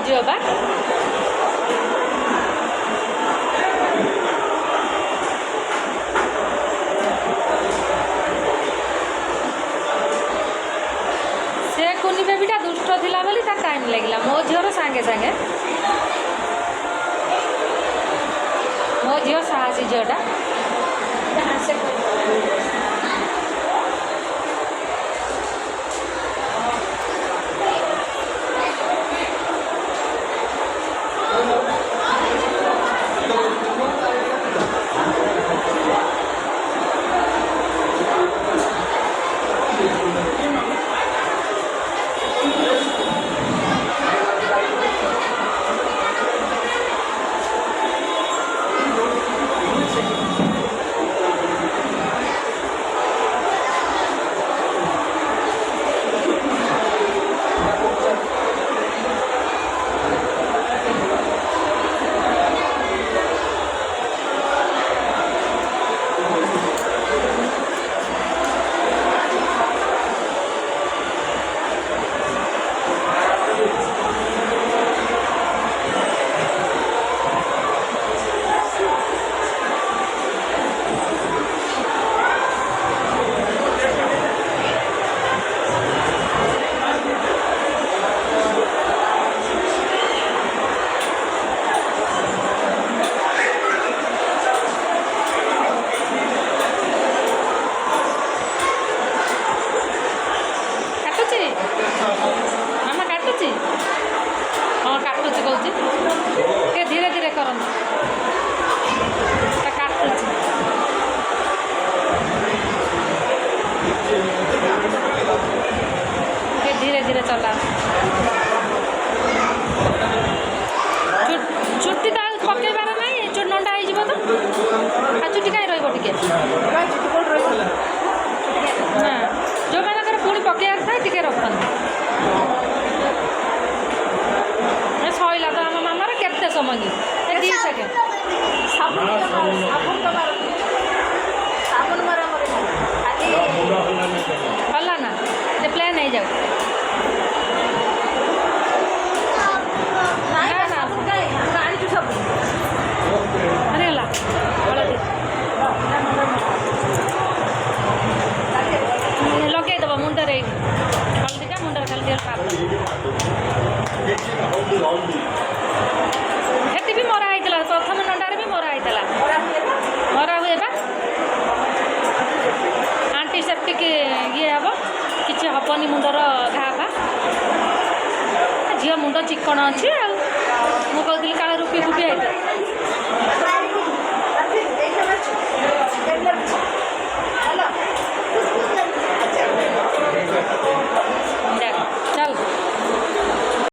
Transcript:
ଝିଅ ବା ସେ କୁନି ବେବିଟା ଦୁଷ୍ଟ ଥିଲା ବୋଲି ତା ଟାଇମ୍ ଲାଗିଲା। ମୋ ଝିଅର ସାଙ୍ଗେ ସାଙ୍ଗେ ମୋ ଝିଅ ସାହସୀ ଝିଅଟା ମାମା କାଟୁଛି ହଁ କାଟୁଛି କହୁଛି ଟିକେ ଧୀରେ ଧୀରେ କରନ୍ତୁ କାଟୁଛି ଟିକେ ଧୀରେ ଧୀରେ ଚଲା ଚୁଟି ତ ଆଉ ପକେଇବାର ନାହିଁ ଚୁଟି ନଣ୍ଡା ହେଇଯିବ ତ ଆଉ ଚୁଟି କାହିଁ ରହିବ ଟିକେ ନା ଯେଉଁମାନଙ୍କର ପୁଣି ପକେଇବାର ଥାଏ ଟିକେ ରଖନ୍ତୁ ସଇଲା ତ ଆମ ମାମାର କେତେ ସମୟ କି 2 ସେକେଣ୍ଡ ହେଲା ନା ସେ ପ୍ଲେନ୍ ହେଇଯାଉ ଆଣିଛୁ ସବୁ ହେଲା ହଳଦୀ ଲଗେଇଦେବ ମୁଣ୍ଡରେ ଏଇଠି ହଳଦୀଟା ମୁଣ୍ଡରେ ଖାଲି ଟିକେ ସେଠି ବି ମରା ହେଇଥିଲା ପ୍ରଥମ ନଣ୍ଡାରେ ବି ମରା ହେଇଥିଲା ମରା ହୁଏ ବା ଆଣ୍ଟିସେପ୍ଟିକ୍ ଇଏ ହେବ କିଛି ହେବନି ମୁଣ୍ଡର ଘା ଫା ଝିଅ ମୁଣ୍ଡ ଚିକଣ ଅଛି ଆଉ